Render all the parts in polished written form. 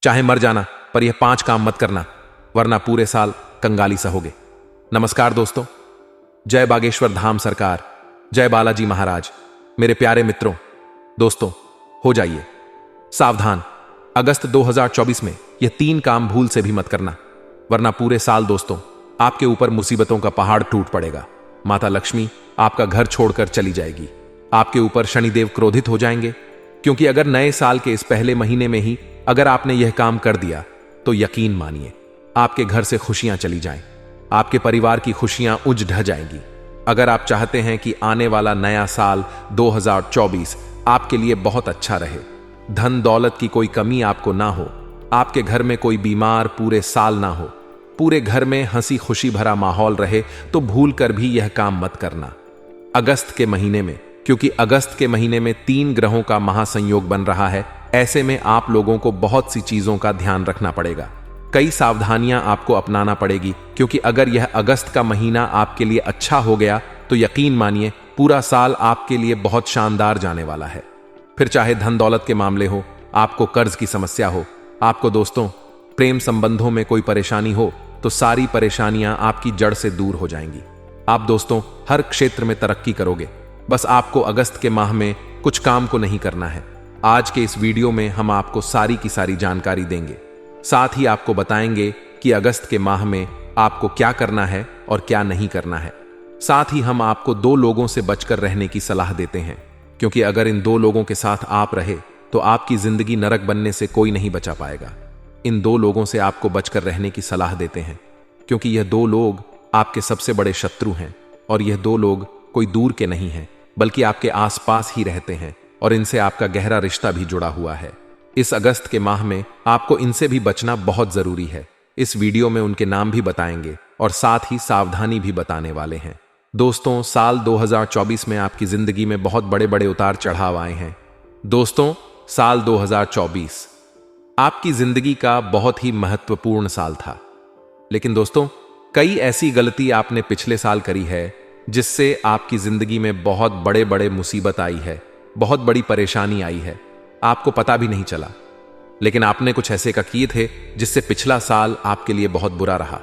चाहे मर जाना, पर यह 5 काम मत करना, वरना पूरे साल कंगाली सहोगे। नमस्कार दोस्तों, जय बागेश्वर धाम सरकार, जय बालाजी महाराज। मेरे प्यारे मित्रों, दोस्तों, हो जाइए सावधान। अगस्त 2024 में यह 3 काम भूल से भी मत करना, वरना पूरे साल दोस्तों आपके ऊपर मुसीबतों का पहाड़ टूट पड़ेगा। माता लक्ष्मी आपका घर छोड़कर चली जाएगी। आपके ऊपर शनिदेव क्रोधित हो जाएंगे, क्योंकि अगर नए साल के इस पहले महीने में ही अगर आपने यह काम कर दिया तो यकीन मानिए आपके घर से खुशियां चली जाएं, आपके परिवार की खुशियां उज ढह जाएंगी। अगर आप चाहते हैं कि आने वाला नया साल 2024 आपके लिए बहुत अच्छा रहे, धन दौलत की कोई कमी आपको ना हो, आपके घर में कोई बीमार पूरे साल ना हो, पूरे घर में हंसी खुशी भरा माहौल रहे, तो भूल कर भी यह काम मत करना अगस्त के महीने में। क्योंकि अगस्त के महीने में 3 ग्रहों का महासंयोग बन रहा है। ऐसे में आप लोगों को बहुत सी चीजों का ध्यान रखना पड़ेगा, कई सावधानियां आपको अपनाना पड़ेगी। क्योंकि अगर यह अगस्त का महीना आपके लिए अच्छा हो गया तो यकीन मानिए पूरा साल आपके लिए बहुत शानदार जाने वाला है। फिर चाहे धन दौलत के मामले हो, आपको कर्ज की समस्या हो, आपको दोस्तों प्रेम संबंधों में कोई परेशानी हो, तो सारी परेशानियां आपकी जड़ से दूर हो जाएंगी। आप दोस्तों हर क्षेत्र में तरक्की करोगे। बस आपको अगस्त के माह में कुछ काम को नहीं करना है। आज के इस वीडियो में हम आपको सारी की सारी जानकारी देंगे, साथ ही आपको बताएंगे कि अगस्त के माह में आपको क्या करना है और क्या नहीं करना है। साथ ही हम आपको 2 लोगों से बचकर रहने की सलाह देते हैं, क्योंकि अगर इन 2 लोगों के साथ आप रहे तो आपकी जिंदगी नरक बनने से कोई नहीं बचा पाएगा। इन 2 लोगों से आपको बचकर रहने की सलाह देते हैं, क्योंकि यह 2 लोग आपके सबसे बड़े शत्रु हैं। और यह 2 लोग कोई दूर के नहीं हैं, बल्कि आपके आसपास ही रहते हैं और इनसे आपका गहरा रिश्ता भी जुड़ा हुआ है। इस अगस्त के माह में आपको इनसे भी बचना बहुत जरूरी है। इस वीडियो में उनके नाम भी बताएंगे और साथ ही सावधानी भी बताने वाले हैं। दोस्तों, साल 2024 में आपकी जिंदगी में बहुत बड़े बड़े उतार चढ़ाव आए हैं। दोस्तों, साल 2024 आपकी जिंदगी का बहुत ही महत्वपूर्ण साल था। लेकिन दोस्तों, कई ऐसी गलती आपने पिछले साल करी है जिससे आपकी जिंदगी में बहुत बड़े बड़े मुसीबत आई है, बहुत बड़ी परेशानी आई है, आपको पता भी नहीं चला। लेकिन आपने कुछ ऐसे का किए थे जिससे पिछला साल आपके लिए बहुत बुरा रहा।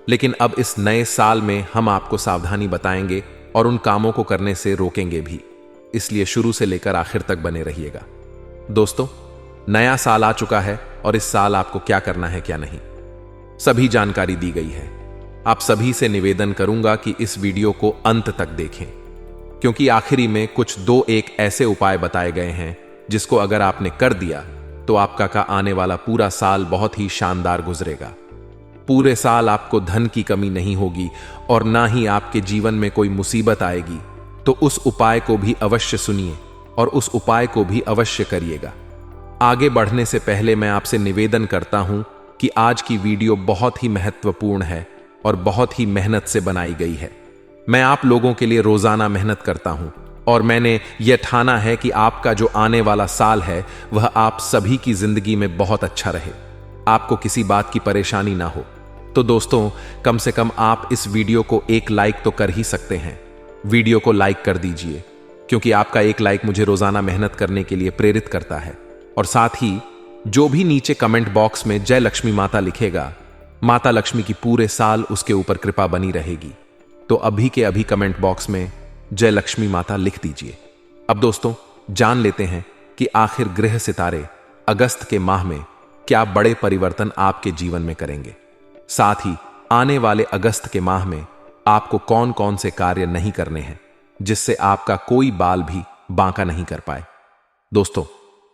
लेकिन अब इस नए साल में हम आपको सावधानी बताएंगे और उन कामों को करने से रोकेंगे भी, इसलिए शुरू से लेकर आखिर तक बने रहिएगा। दोस्तों, नया साल आ चुका है और इस साल आपको क्या करना है क्या नहीं, सभी जानकारी दी गई है। आप सभी से निवेदन करूंगा कि इस वीडियो को अंत तक देखें, क्योंकि आखिरी में कुछ 2-1 ऐसे उपाय बताए गए हैं जिसको अगर आपने कर दिया तो आपका का आने वाला पूरा साल बहुत ही शानदार गुजरेगा। पूरे साल आपको धन की कमी नहीं होगी और ना ही आपके जीवन में कोई मुसीबत आएगी। तो उस उपाय को भी अवश्य सुनिए और उस उपाय को भी अवश्य करिएगा। आगे बढ़ने से पहले मैं आपसे निवेदन करता हूं कि आज की वीडियो बहुत ही महत्वपूर्ण है और बहुत ही मेहनत से बनाई गई है। मैं आप लोगों के लिए रोजाना मेहनत करता हूं और मैंने यह ठाना है कि आपका जो आने वाला साल है वह आप सभी की जिंदगी में बहुत अच्छा रहे, आपको किसी बात की परेशानी ना हो। तो दोस्तों, कम से कम आप इस वीडियो को 1 लाइक तो कर ही सकते हैं। वीडियो को लाइक कर दीजिए, क्योंकि आपका 1 लाइक मुझे रोजाना मेहनत करने के लिए प्रेरित करता है। और साथ ही जो भी नीचे कमेंट बॉक्स में जय लक्ष्मी माता लिखेगा, माता लक्ष्मी की पूरे साल उसके ऊपर कृपा बनी रहेगी। तो अभी के अभी कमेंट बॉक्स में जय लक्ष्मी माता लिख दीजिए। अब दोस्तों, जान लेते हैं कि आखिर ग्रह सितारे अगस्त के माह में क्या बड़े परिवर्तन आपके जीवन में करेंगे। साथ ही आने वाले अगस्त के माह में आपको कौन कौन से कार्य नहीं करने हैं जिससे आपका कोई बाल भी बांका नहीं कर पाए। दोस्तों,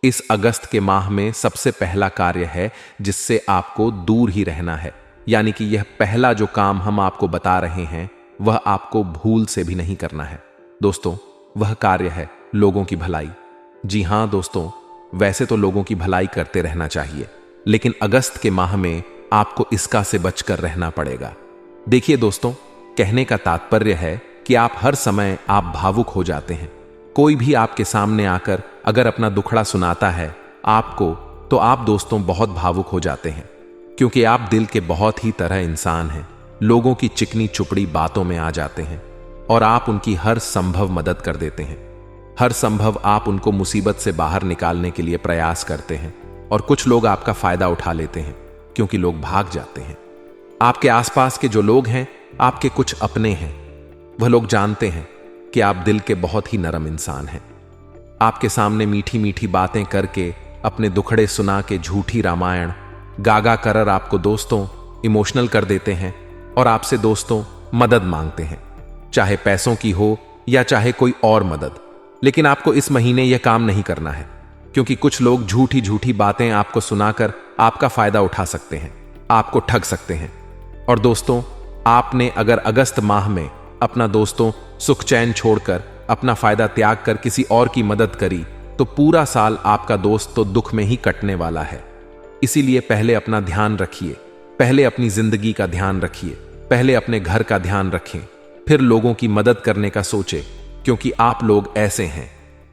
इस अगस्त के माह में सबसे पहला कार्य है जिससे आपको दूर ही रहना है, यानी कि यह पहला जो काम हम आपको बता रहे हैं वह आपको भूल से भी नहीं करना है। दोस्तों, वह कार्य है लोगों की भलाई। जी हां दोस्तों, वैसे तो लोगों की भलाई करते रहना चाहिए, लेकिन अगस्त के माह में आपको इसका से बचकर रहना पड़ेगा। देखिए दोस्तों, कहने का तात्पर्य है कि आप हर समय आप भावुक हो जाते हैं। कोई भी आपके सामने आकर अगर अपना दुखड़ा सुनाता है आपको, तो आप दोस्तों बहुत भावुक हो जाते हैं, क्योंकि आप दिल के बहुत ही तरह इंसान हैं। लोगों की चिकनी चुपड़ी बातों में आ जाते हैं और आप उनकी हर संभव मदद कर देते हैं। हर संभव आप उनको मुसीबत से बाहर निकालने के लिए प्रयास करते हैं। और कुछ लोग आपका फायदा उठा लेते हैं क्योंकि लोग भाग जाते हैं। आपके आसपास के जो लोग हैं आपके कुछ अपने हैं। वह लोग जानते हैं कि आप दिल के बहुत ही नरम इंसान हैं। आपके सामने मीठी मीठी बातें करके, अपने दुखड़े सुना के झूठी रामायण गागा कर आपको दोस्तों इमोशनल कर देते हैं और आपसे दोस्तों मदद मांगते हैं, चाहे पैसों की हो या चाहे कोई और मदद। लेकिन आपको इस महीने यह काम नहीं करना है क्योंकि कुछ लोग झूठी झूठी बातें आपको सुनाकर आपका फायदा उठा सकते हैं, आपको ठग सकते हैं। और दोस्तों, आपने अगर अगस्त माह में अपना दोस्तों सुख चैन छोड़कर, अपना फायदा त्याग कर किसी और की मदद करी तो पूरा साल आपका दोस्त तो दुख में ही कटने वाला है। इसीलिए पहले अपना ध्यान रखिए, पहले अपनी जिंदगी का ध्यान रखिए, पहले अपने घर का ध्यान रखें, फिर लोगों की मदद करने का सोचें। क्योंकि आप लोग ऐसे हैं,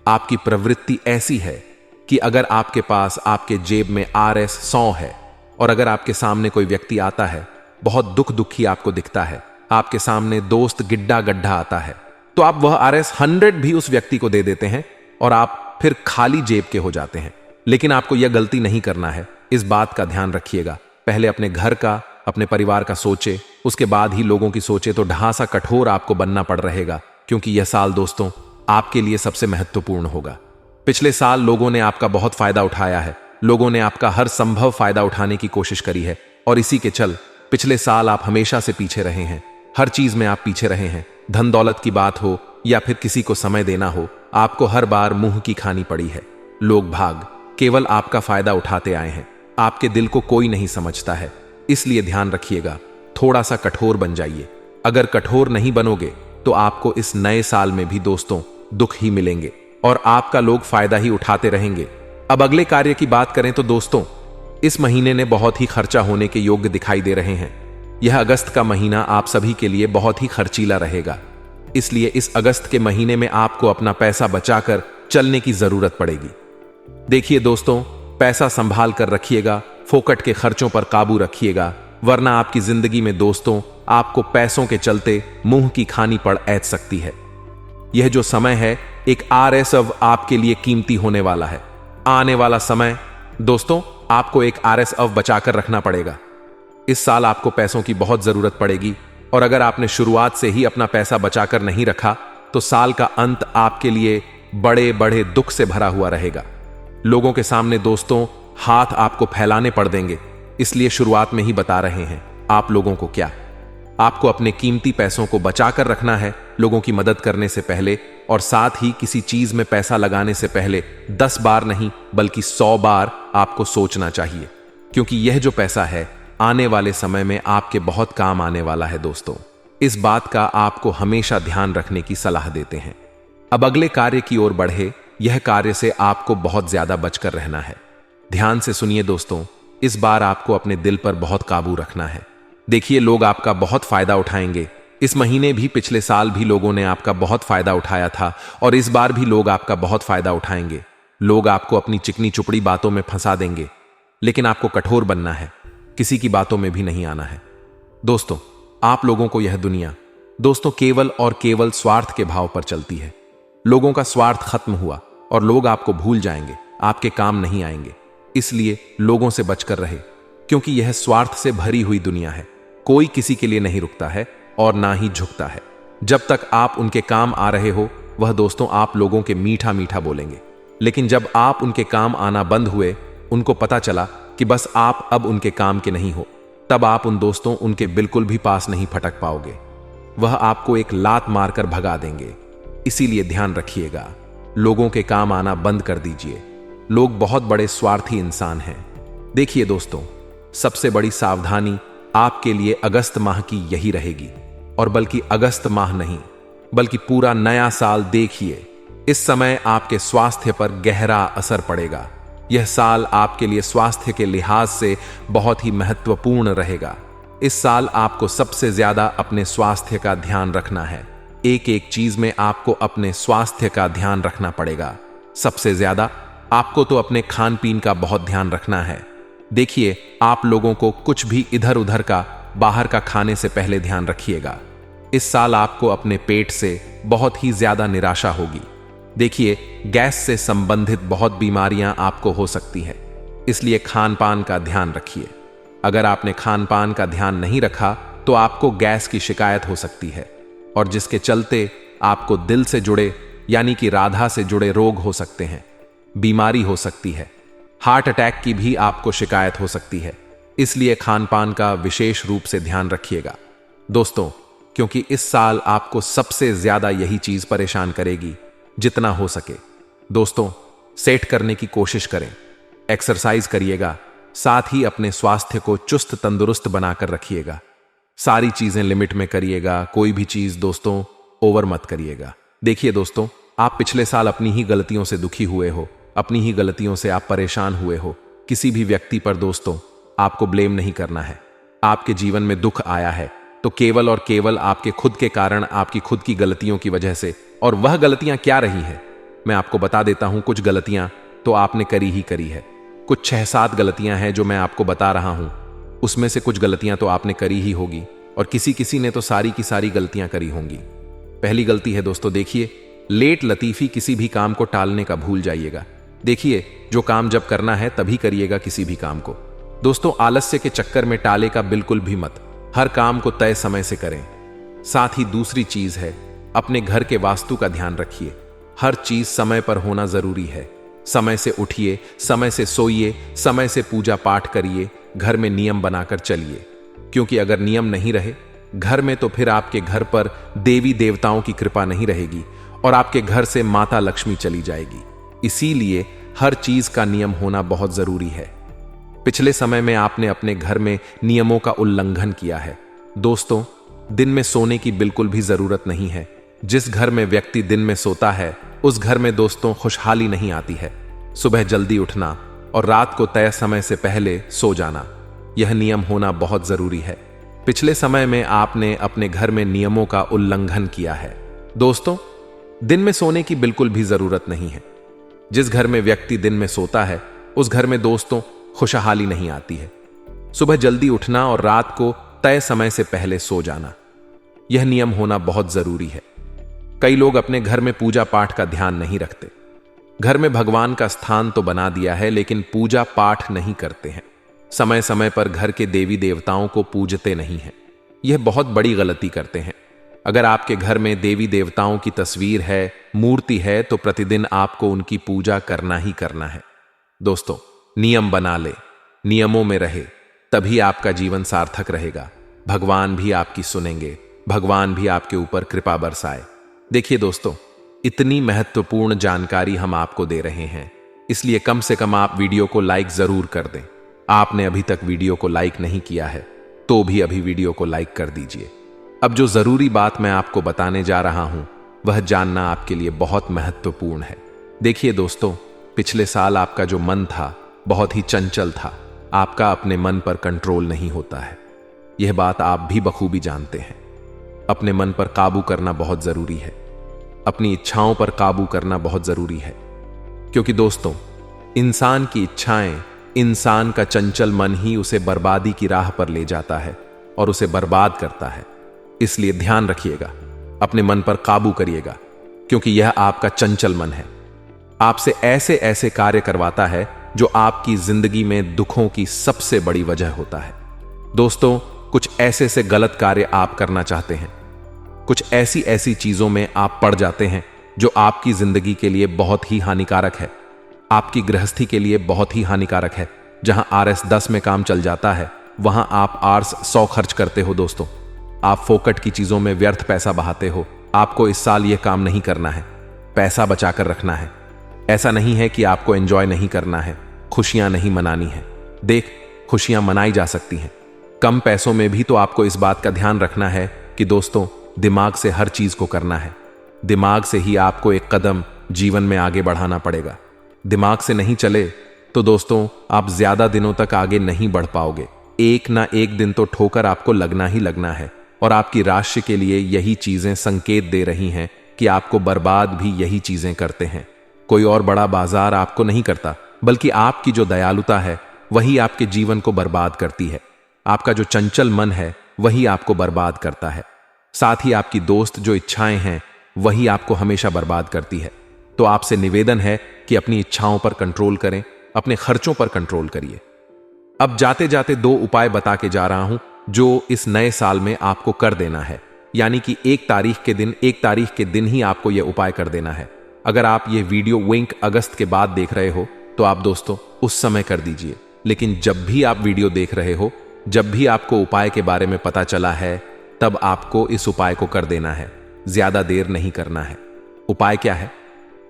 आपकी प्रवृत्ति ऐसी है कि अगर आपके पास आपके जेब में RS 100 है और अगर आपके सामने कोई व्यक्ति आता है, बहुत दुखी आपको दिखता है, आपके सामने दोस्त गिड्डा गड्ढा आता है, तो आप वह RS 100 भी उस व्यक्ति को दे देते हैं और आप फिर खाली जेब के हो जाते हैं। लेकिन आपको यह गलती नहीं करना है, इस बात का ध्यान रखिएगा। पहले अपने घर का, अपने परिवार का सोचे, उसके बाद ही लोगों की सोचे। तो ढांसा कठोर आपको बनना पड़ रहेगा क्योंकि यह साल दोस्तों आपके लिए सबसे महत्वपूर्ण होगा। पिछले साल लोगों ने आपका बहुत फायदा उठाया है, लोगों ने आपका हर संभव फायदा उठाने की कोशिश करी है और इसी के चल पिछले साल आप हमेशा से पीछे रहे हैं। हर चीज में आप पीछे रहे हैं, धन दौलत की बात हो या फिर किसी को समय देना हो, आपको हर बार मुंह की खानी पड़ी है। लोग भाग केवल आपका फायदा उठाते आए हैं। आपके दिल को कोई नहीं समझता है, इसलिए ध्यान रखिएगा, थोड़ा सा कठोर बन जाइए। अगर कठोर नहीं बनोगे तो आपको इस नए साल में भी दोस्तों दुख ही मिलेंगे और आपका लोग फायदा ही उठाते रहेंगे। अब अगले कार्य की बात करें तो दोस्तों, इस महीने ने बहुत ही खर्चा होने के योग्य दिखाई दे रहे हैं। यह अगस्त का महीना आप सभी के लिए बहुत ही खर्चीला रहेगा, इसलिए इस अगस्त के महीने में आपको अपना पैसा बचाकर चलने की जरूरत पड़ेगी। देखिए दोस्तों, पैसा संभाल कर रखिएगा, फोकट के खर्चों पर काबू रखिएगा, वरना आपकी जिंदगी में दोस्तों आपको पैसों के चलते मुंह की खानी पड़ ऐच सकती है। यह जो समय है एक RS अब आपके लिए कीमती होने वाला है। आने वाला समय दोस्तों आपको एक RS अब बचाकर रखना पड़ेगा। इस साल आपको पैसों की बहुत जरूरत पड़ेगी और अगर आपने शुरुआत से ही अपना पैसा बचाकर नहीं रखा तो साल का अंत आपके लिए बड़े बड़े दुख से भरा हुआ रहेगा। लोगों के सामने दोस्तों हाथ आपको फैलाने पड़ देंगे, इसलिए शुरुआत में ही बता रहे हैं आप लोगों को क्या, आपको अपने कीमती पैसों को बचाकर रखना है लोगों की मदद करने से पहले, और साथ ही किसी चीज में पैसा लगाने से पहले 10 बार नहीं बल्कि 100 बार आपको सोचना चाहिए, क्योंकि यह जो पैसा है आने वाले समय में आपके बहुत काम आने वाला है दोस्तों। इस बात का आपको हमेशा ध्यान रखने की सलाह देते हैं। अब अगले कार्य की ओर बढ़े, यह कार्य से आपको बहुत ज्यादा बचकर रहना है। ध्यान से सुनिए दोस्तों, इस बार आपको अपने दिल पर बहुत काबू रखना है। देखिए, लोग आपका बहुत फायदा उठाएंगे। इस महीने भी, पिछले साल भी लोगों ने आपका बहुत फायदा उठाया था और इस बार भी लोग आपका बहुत फायदा उठाएंगे। लोग आपको अपनी चिकनी चुपड़ी बातों में फंसा देंगे, लेकिन आपको कठोर बनना है, किसी की बातों में भी नहीं आना है। दोस्तों, आप लोगों को यह दुनिया दोस्तों केवल और केवल स्वार्थ के भाव पर चलती है। लोगों का स्वार्थ खत्म हुआ और लोग आपको भूल जाएंगे, आपके काम नहीं आएंगे। इसलिए लोगों से बचकर रहे, क्योंकि यह स्वार्थ से भरी हुई दुनिया है। कोई किसी के लिए नहीं रुकता है और ना ही झुकता है। जब तक आप उनके काम आ रहे हो, वह दोस्तों आप लोगों के मीठा मीठा बोलेंगे, लेकिन जब आप उनके काम आना बंद हुए, उनको पता चला कि बस आप अब उनके काम के नहीं हो, तब आप उन दोस्तों उनके बिल्कुल भी पास नहीं फटक पाओगे। वह आपको एक लात मारकर भगा देंगे। इसीलिए ध्यान रखिएगा, लोगों के काम आना बंद कर दीजिए। लोग बहुत बड़े स्वार्थी इंसान हैं। देखिए दोस्तों, सबसे बड़ी सावधानी आपके लिए अगस्त माह की यही रहेगी, और बल्कि अगस्त माह नहीं बल्कि पूरा नया साल देखिए। इस समय आपके स्वास्थ्य पर गहरा असर पड़ेगा। यह साल आपके लिए स्वास्थ्य के लिहाज से बहुत ही महत्वपूर्ण रहेगा। इस साल आपको सबसे ज्यादा अपने स्वास्थ्य का ध्यान रखना है। एक एक चीज में आपको अपने स्वास्थ्य का ध्यान रखना पड़ेगा। सबसे ज्यादा आपको तो अपने खान पीन का बहुत ध्यान रखना है। देखिए, आप लोगों को कुछ भी इधर उधर का बाहर का खाने से पहले ध्यान रखिएगा। इस साल आपको अपने पेट से बहुत ही ज्यादा निराशा होगी। देखिए, गैस से संबंधित बहुत बीमारियां आपको हो सकती है, इसलिए खान पान का ध्यान रखिए। अगर आपने खान पान का ध्यान नहीं रखा तो आपको गैस की शिकायत हो सकती है, और जिसके चलते आपको दिल से जुड़े यानी कि राधा से जुड़े रोग हो सकते हैं, बीमारी हो सकती है, हार्ट अटैक की भी आपको शिकायत हो सकती है। इसलिए खान पान का विशेष रूप से ध्यान रखिएगा दोस्तों, क्योंकि इस साल आपको सबसे ज्यादा यही चीज परेशान करेगी। जितना हो सके दोस्तों सेट करने की कोशिश करें, एक्सरसाइज करिएगा, साथ ही अपने स्वास्थ्य को चुस्त तंदुरुस्त बनाकर रखिएगा। सारी चीजें लिमिट में करिएगा, कोई भी चीज दोस्तों ओवर मत करिएगा। देखिए दोस्तों, आप पिछले साल अपनी ही गलतियों से दुखी हुए हो, अपनी ही गलतियों से आप परेशान हुए हो। किसी भी व्यक्ति पर दोस्तों आपको ब्लेम नहीं करना है। आपके जीवन में दुख आया है तो केवल और केवल आपके खुद के कारण, आपकी खुद की गलतियों की वजह से। और वह गलतियां क्या रही है मैं आपको बता देता हूं। कुछ गलतियां तो आपने करी ही करी है, कुछ 6-7 गलतियां हैं जो मैं आपको बता रहा हूं। उसमें से कुछ गलतियां तो आपने करी ही होगी, और किसी किसी ने तो सारी की सारी गलतियां करी होंगी। पहली गलती है दोस्तों, देखिए, लेट लतीफी, किसी भी काम को टालने का भूल जाइएगा। देखिए, जो काम जब करना है तभी करिएगा किसी भी काम को। दोस्तों आलस्य के चक्कर में टाले का बिल्कुल भी मत, हर काम को तय समय से करें। साथ ही दूसरी चीज है, अपने घर के वास्तु का ध्यान रखिए। हर चीज समय पर होना जरूरी है। समय से उठिए, समय से सोइए, समय से पूजा पाठ करिए, घर में नियम बनाकर चलिए। क्योंकि अगर नियम नहीं रहे घर में तो फिर आपके घर पर देवी देवताओं की कृपा नहीं रहेगी और आपके घर से माता लक्ष्मी चली जाएगी। इसीलिए हर चीज का नियम होना बहुत जरूरी है। पिछले समय में आपने अपने घर में नियमों का उल्लंघन किया है। दोस्तों दिन में सोने की बिल्कुल भी जरूरत नहीं है। जिस घर में व्यक्ति दिन में सोता है उस घर में दोस्तों खुशहाली नहीं आती है। सुबह जल्दी उठना और रात को तय समय से पहले सो जाना, यह नियम होना बहुत जरूरी है। पिछले समय में आपने अपने घर में नियमों का उल्लंघन किया है। दोस्तों दिन में सोने की बिल्कुल भी जरूरत नहीं है। जिस घर में व्यक्ति दिन में सोता है उस घर में दोस्तों खुशहाली नहीं आती है। सुबह जल्दी उठना और रात को तय समय से पहले सो जाना, यह नियम होना बहुत जरूरी है। कई लोग अपने घर में पूजा पाठ का ध्यान नहीं रखते। घर में भगवान का स्थान तो बना दिया है लेकिन पूजा पाठ नहीं करते हैं। समय समय पर घर के देवी देवताओं को पूजते नहीं हैं। यह बहुत बड़ी गलती करते हैं। अगर आपके घर में देवी देवताओं की तस्वीर है, मूर्ति है, तो प्रतिदिन आपको उनकी पूजा करना ही करना है। दोस्तों नियम बना ले, नियमों में रहे, तभी आपका जीवन सार्थक रहेगा। भगवान भी आपकी सुनेंगे, भगवान भी आपके ऊपर कृपा बरसाए। देखिए दोस्तों, इतनी महत्वपूर्ण जानकारी हम आपको दे रहे हैं, इसलिए कम से कम आप वीडियो को लाइक जरूर कर दें। आपने अभी तक वीडियो को लाइक नहीं किया है तो भी अभी वीडियो को लाइक कर दीजिए। अब जो जरूरी बात मैं आपको बताने जा रहा हूं वह जानना आपके लिए बहुत महत्वपूर्ण है। देखिए दोस्तों, पिछले साल आपका जो मन था बहुत ही चंचल था। आपका अपने मन पर कंट्रोल नहीं होता है, यह बात आप भी बखूबी जानते हैं। अपने मन पर काबू करना बहुत जरूरी है। अपनी इच्छाओं पर काबू करना बहुत जरूरी है, क्योंकि दोस्तों इंसान की इच्छाएं, इंसान का चंचल मन ही उसे बर्बादी की राह पर ले जाता है और उसे बर्बाद करता है। इसलिए ध्यान रखिएगा, अपने मन पर काबू करिएगा, क्योंकि यह आपका चंचल मन है। आपसे ऐसे ऐसे कार्य करवाता है जो आपकी जिंदगी में दुखों की सबसे बड़ी वजह होता है। दोस्तों कुछ ऐसे से गलत कार्य आप करना चाहते हैं, कुछ ऐसी ऐसी चीजों में आप पड़ जाते हैं जो आपकी जिंदगी के लिए बहुत ही हानिकारक है, आपकी गृहस्थी के लिए बहुत ही हानिकारक है। जहां RS 10 में काम चल जाता है वहां आप RS 100 खर्च करते हो। दोस्तों आप फोकट की चीजों में व्यर्थ पैसा बहाते हो। आपको इस साल यह काम नहीं करना है, पैसा बचाकर रखना है। ऐसा नहीं है कि आपको एंजॉय नहीं करना है, खुशियां नहीं मनानी है। देख, खुशियां मनाई जा सकती हैं कम पैसों में भी। तो आपको इस बात का ध्यान रखना है कि दोस्तों दिमाग से हर चीज को करना है। दिमाग से ही आपको एक कदम जीवन में आगे बढ़ाना पड़ेगा। दिमाग से नहीं चले तो दोस्तों आप ज्यादा दिनों तक आगे नहीं बढ़ पाओगे। एक ना एक दिन तो ठोकर आपको लगना ही लगना है, और आपकी राशि के लिए यही चीजें संकेत दे रही हैं कि आपको बर्बाद भी यही चीजें करते हैं। कोई और बड़ा बाजार आपको नहीं करता, बल्कि आपकी जो दयालुता है वही आपके जीवन को बर्बाद करती है। आपका जो चंचल मन है वही आपको बर्बाद करता है। साथ ही आपकी दोस्त जो इच्छाएं हैं वही आपको हमेशा बर्बाद करती है। तो आपसे निवेदन है कि अपनी इच्छाओं पर कंट्रोल करें, अपने खर्चों पर कंट्रोल करिए। अब जाते जाते 2 उपाय बता के जा रहा हूं जो इस नए साल में आपको कर देना है, यानी कि 1 तारीख के दिन ही आपको यह उपाय कर देना है। अगर आप ये वीडियो विंक अगस्त के बाद देख रहे हो तो आप दोस्तों उस समय कर दीजिए, लेकिन जब भी आप वीडियो देख रहे हो, जब भी आपको उपाय के बारे में पता चला है, तब आपको इस उपाय को कर देना है। ज्यादा देर नहीं करना है। उपाय क्या है,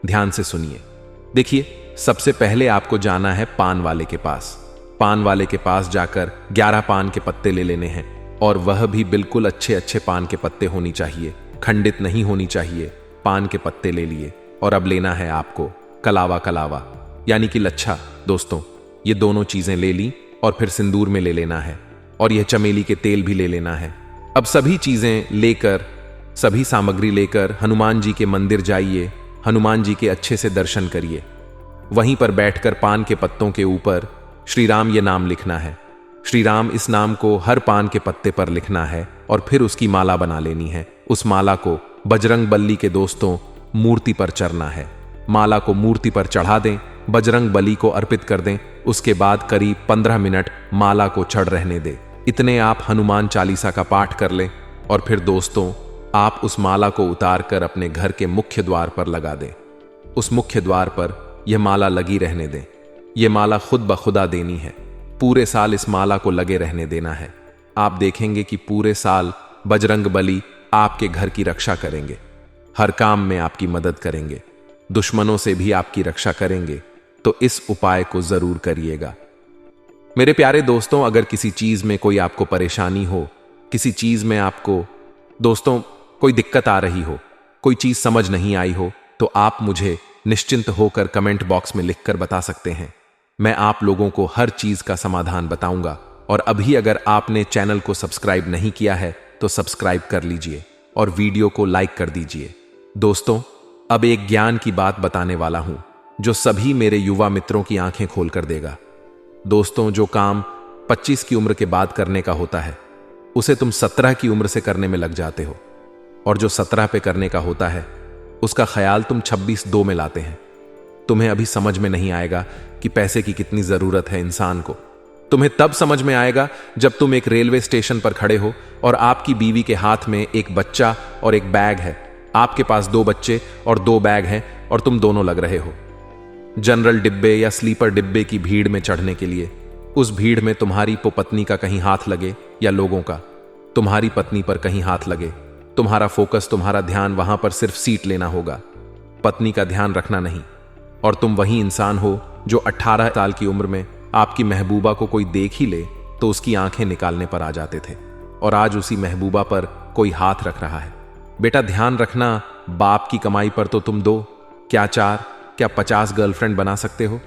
ध्यान से सुनिए। देखिए, सबसे पहले आपको जाना है पान वाले के पास। पान वाले के पास जाकर 11 पान के पत्ते ले लेने हैं, और वह भी बिल्कुल अच्छे अच्छे पान के पत्ते होनी चाहिए, खंडित नहीं होनी चाहिए। पान के पत्ते ले लिए, और अब लेना है आपको कलावा यानी कि लच्छा। दोस्तों, ये दोनों चीजें ले ली, और फिर सिंदूर में ले लेना है, और यह चमेली के तेल भी ले लेना है। अब सभी चीजें लेकर, सभी सामग्री लेकर हनुमान जी के मंदिर जाइए। हनुमान जी के अच्छे से दर्शन करिए। वहीं पर बैठकर पान के पत्तों के ऊपर श्री राम ये नाम लिखना है। श्री राम इस नाम को हर पान के पत्ते पर लिखना है, और फिर उसकी माला बना लेनी है। उस माला को बजरंग बली के दोस्तों मूर्ति पर चढ़ना है। माला को मूर्ति पर चढ़ा दें, बजरंग बली को अर्पित कर दें। उसके बाद करीब 15 मिनट माला को चढ़ रहने दें। इतने आप हनुमान चालीसा का पाठ कर लें, और फिर दोस्तों आप उस माला को उतार कर अपने घर के मुख्य द्वार पर लगा दें। उस मुख्य द्वार पर यह माला लगी रहने दें। यह माला खुद ब खुदा देनी है। पूरे साल इस माला को लगे रहने देना है। आप देखेंगे कि पूरे साल बजरंग बली आपके घर की रक्षा करेंगे, हर काम में आपकी मदद करेंगे, दुश्मनों से भी आपकी रक्षा करेंगे। तो इस उपाय को जरूर करिएगा। मेरे प्यारे दोस्तों, अगर किसी चीज में कोई आपको परेशानी हो, किसी चीज में आपको दोस्तों कोई दिक्कत आ रही हो, कोई चीज समझ नहीं आई हो, तो आप मुझे निश्चिंत होकर कमेंट बॉक्स में लिखकर बता सकते हैं। मैं आप लोगों को हर चीज का समाधान बताऊंगा। और अभी अगर आपने चैनल को सब्सक्राइब नहीं किया है तो सब्सक्राइब कर लीजिए, और वीडियो को लाइक कर दीजिए। दोस्तों, अब एक ज्ञान की बात बताने वाला हूं जो सभी मेरे युवा मित्रों की आंखें खोल कर देगा। दोस्तों, जो काम 25 की उम्र के बाद करने का होता है, उसे तुम 17 की उम्र से करने में लग जाते हो, और जो 17 पे करने का होता है, उसका ख्याल तुम 26/2 में लाते हैं। तुम्हें अभी समझ में नहीं आएगा कि पैसे की कितनी जरूरत है इंसान को। तुम्हें तब समझ में आएगा जब तुम एक रेलवे स्टेशन पर खड़े हो और आपकी बीवी के हाथ में एक बच्चा और एक बैग है। आपके पास 2 बच्चे और 2 बैग हैं, और तुम दोनों लग रहे हो जनरल डिब्बे या स्लीपर डिब्बे की भीड़ में चढ़ने के लिए। उस भीड़ में तुम्हारी पत्नी का कहीं हाथ लगे, या लोगों का तुम्हारी पत्नी पर कहीं हाथ लगे। तुम्हारा फोकस, तुम्हारा ध्यान वहां पर सिर्फ सीट लेना होगा, पत्नी का ध्यान रखना नहीं। और तुम वही इंसान हो जो 18 साल की उम्र में आपकी महबूबा को कोई देख ही ले तो उसकी आंखें निकालने पर आ जाते थे, और आज उसी महबूबा पर कोई हाथ रख रहा है। बेटा, ध्यान रखना, बाप की कमाई पर तो तुम 2, क्या 4, क्या 50 गर्लफ्रेंड बना सकते हो।